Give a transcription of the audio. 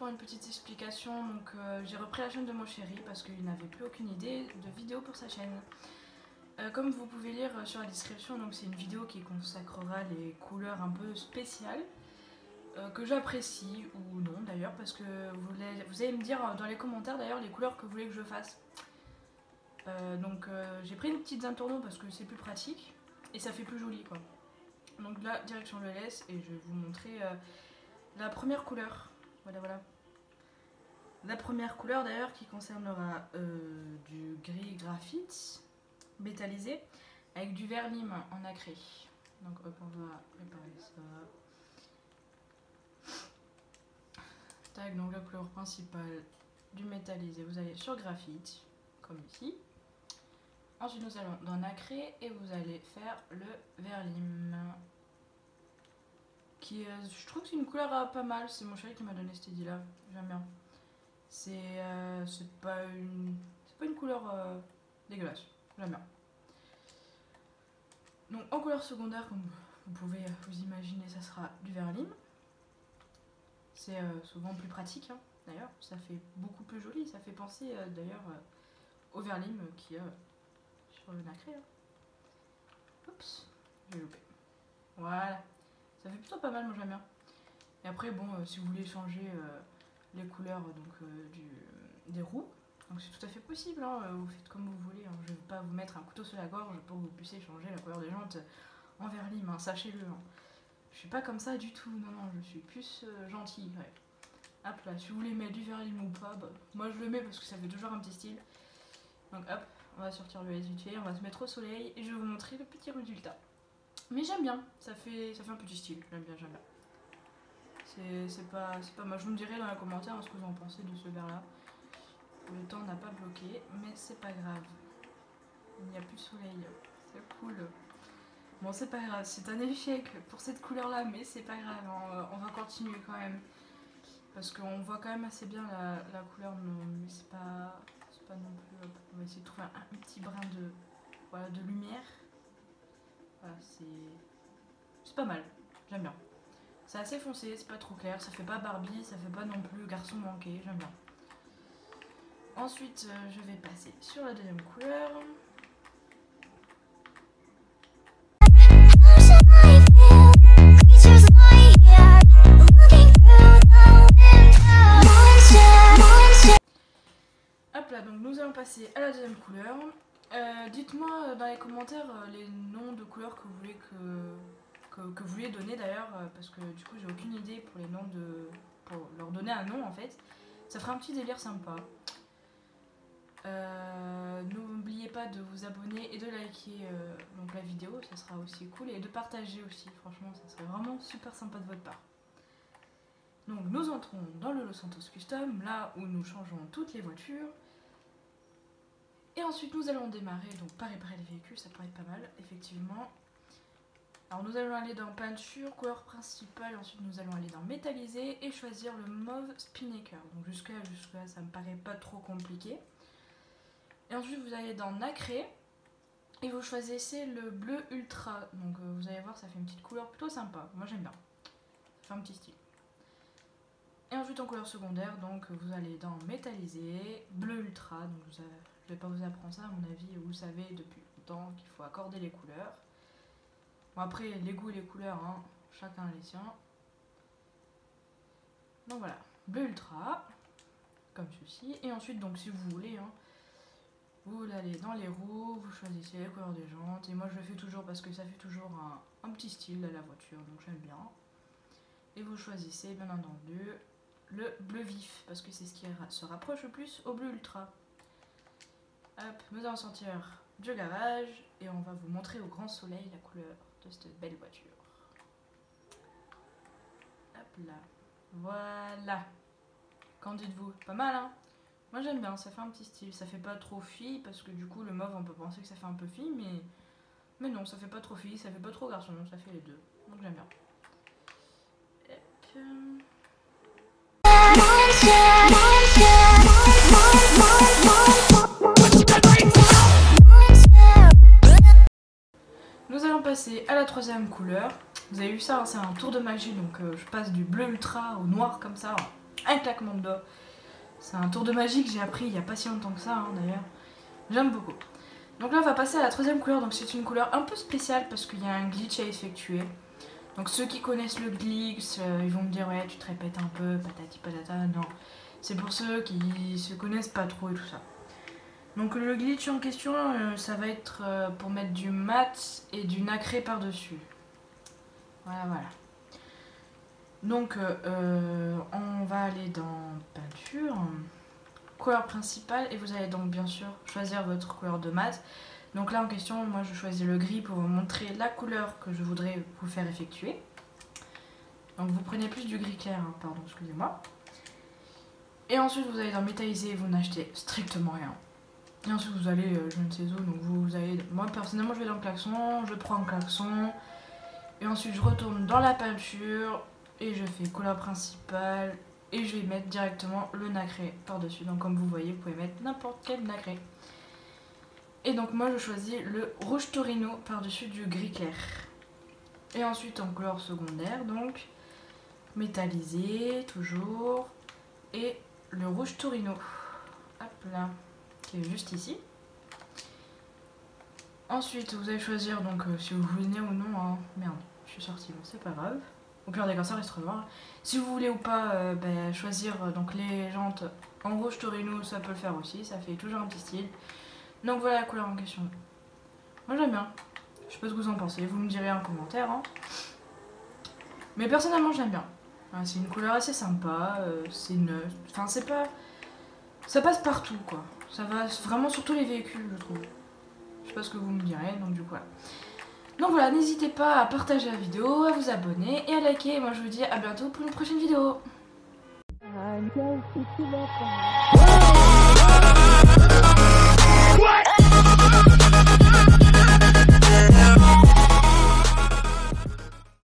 pour une petite explication. Donc j'ai repris la chaîne de mon chéri parce qu'il n'avait plus aucune idée de vidéo pour sa chaîne. Comme vous pouvez lire sur la description, donc c'est une vidéo qui consacrera les couleurs un peu spéciales que j'apprécie ou non d'ailleurs, parce que vous allez me dire dans les commentaires d'ailleurs les couleurs que vous voulez que je fasse. J'ai pris une petite intourneau parce que c'est plus pratique et ça fait plus joli quoi. Donc là direction le laisse et je vais vous montrer la première couleur. Voilà. La première couleur d'ailleurs qui concernera du gris graphite métallisé avec du vert lime en nacré. Donc hop, on va préparer ça. Tac, donc la couleur principale du métallisé, vous allez sur graphite comme ici. Ensuite nous allons dans nacré et vous allez faire le vert lime qui je trouve que c'est une couleur pas mal. C'est mon chéri qui m'a donné cette idée là, j'aime bien. C'est pas une couleur dégueulasse, j'aime bien. Donc en couleur secondaire, comme vous pouvez vous imaginer, ça sera du vert lime. C'est souvent plus pratique hein, d'ailleurs, ça fait beaucoup plus joli, ça fait penser d'ailleurs au vert lime qui est sur le nacré. Hein. Oups, j'ai loupé. Voilà, ça fait plutôt pas mal, moi j'aime bien. Et après bon, si vous voulez changer les couleurs donc, des roues, donc c'est tout à fait possible, hein, vous faites comme vous voulez, hein. Je ne vais pas vous mettre un couteau sur la gorge pour que vous puissiez changer la couleur des jantes en vert lime, hein, sachez-le. Hein. Je suis pas comme ça du tout, non, je suis plus gentille. Ouais. Hop là, si vous voulez mettre du vert lime ou pas, bah, moi je le mets parce que ça fait toujours un petit style. Donc hop, on va sortir le laisse vite fait, on va se mettre au soleil et je vais vous montrer le petit résultat. Mais j'aime bien, ça fait un petit style, j'aime bien. C'est pas mal, je vous me dirai dans les commentaires ce que vous en pensez de ce vert là. Le temps n'a pas bloqué, mais c'est pas grave. Il n'y a plus de soleil, c'est cool. Bon, c'est pas grave, c'est un échec pour cette couleur là, mais c'est pas grave, on va continuer quand même. Parce qu'on voit quand même assez bien la couleur, mais c'est pas non plus. On va essayer de trouver un petit brin de lumière. Voilà, c'est pas mal, j'aime bien. C'est assez foncé, c'est pas trop clair, ça fait pas Barbie, ça fait pas non plus garçon manqué, j'aime bien. Ensuite, je vais passer sur la deuxième couleur. Hop là, donc nous allons passer à la deuxième couleur. Dites-moi dans les commentaires les noms de couleurs que vous voulez que vous voulez donner d'ailleurs, parce que du coup j'ai aucune idée pour les noms pour leur donner un nom en fait. Ça fera un petit délire sympa. N'oubliez pas de vous abonner et de liker donc la vidéo, ça sera aussi cool, et de partager aussi, franchement ça serait vraiment super sympa de votre part. Donc nous entrons dans le Los Santos Custom, là où nous changeons toutes les voitures. Et ensuite nous allons démarrer donc par réparer les véhicules, ça pourrait être pas mal effectivement. Alors nous allons aller dans peinture, couleur principale, ensuite nous allons aller dans métallisé et choisir le mauve Spinnaker. Donc jusque là ça me paraît pas trop compliqué. Et ensuite vous allez dans nacré et vous choisissez le bleu ultra. Donc vous allez voir, ça fait une petite couleur plutôt sympa, moi j'aime bien, ça fait un petit style. Et ensuite en couleur secondaire, donc vous allez dans métallisé, bleu ultra. Donc je vais pas vous apprendre ça à mon avis, vous savez depuis longtemps qu'il faut accorder les couleurs. Bon après les goûts et les couleurs, hein, chacun les siens. Donc voilà, bleu ultra, comme ceci. Et ensuite donc si vous voulez, hein, vous allez dans les roues, vous choisissez les couleurs des jantes. Et moi je le fais toujours parce que ça fait toujours un petit style à la voiture, donc j'aime bien. Et vous choisissez bien entendu le bleu vif, parce que c'est ce qui se rapproche le plus au bleu ultra. Hop, nous allons sortir du garage et on va vous montrer au grand soleil la couleur de cette belle voiture. Hop là, voilà. Qu'en dites-vous? Pas mal hein? Moi j'aime bien, ça fait un petit style, ça fait pas trop fille, parce que du coup le mauve on peut penser que ça fait un peu fille, mais non, ça fait pas trop fille, ça fait pas trop garçon, ça fait les deux, donc j'aime bien. Hop. Nous allons passer à la troisième couleur. Vous avez vu ça, hein, c'est un tour de magie, donc je passe du bleu ultra au noir comme ça. un claquement de doigts. C'est un tour de magie que j'ai appris il n'y a pas si longtemps que ça, hein, d'ailleurs. J'aime beaucoup. Donc là, on va passer à la troisième couleur. Donc c'est une couleur un peu spéciale parce qu'il y a un glitch à effectuer. Donc ceux qui connaissent le glitch, ils vont me dire ouais, tu te répètes un peu, patati patata. Non, c'est pour ceux qui se connaissent pas trop et tout ça. Donc le glitch en question, ça va être pour mettre du mat et du nacré par-dessus. Voilà, voilà. Donc on va aller dans peinture, couleur principale, et vous allez donc bien sûr choisir votre couleur de mat. Donc là en question, moi je choisis le gris pour vous montrer la couleur que je voudrais vous faire effectuer. Donc vous prenez plus du gris clair, hein, pardon, excusez-moi. Et ensuite vous allez dans métalliser, vous n'achetez strictement rien. Et ensuite vous allez, je ne sais où, donc vous allez, moi personnellement je vais dans le klaxon, je prends un klaxon. Et ensuite je retourne dans la peinture et je fais couleur principale. Et je vais mettre directement le nacré par-dessus. Donc comme vous voyez, vous pouvez mettre n'importe quel nacré. Et donc moi je choisis le rouge Torino par-dessus du gris clair. Et ensuite en couleur secondaire, donc métallisé toujours. Et le rouge Torino. Hop là. Qui est juste ici. Ensuite vous allez choisir donc si vous voulez ou non. Hein. Merde, je suis sortie, bon c'est pas grave. Au pire des cas ça reste noir. Si vous voulez ou pas choisir donc les jantes en rouge Torino, ça peut le faire aussi, ça fait toujours un petit style. Donc voilà la couleur en question. Moi j'aime bien. Je sais pas ce que vous en pensez, vous me direz en commentaire. Hein. Mais personnellement j'aime bien. C'est une couleur assez sympa, c'est neutre. Enfin c'est pas... Ça passe partout quoi. Ça va vraiment sur tous les véhicules je trouve. Je sais pas ce que vous me direz, donc du coup voilà. Donc voilà, n'hésitez pas à partager la vidéo, à vous abonner et à liker. Moi je vous dis à bientôt pour une prochaine vidéo.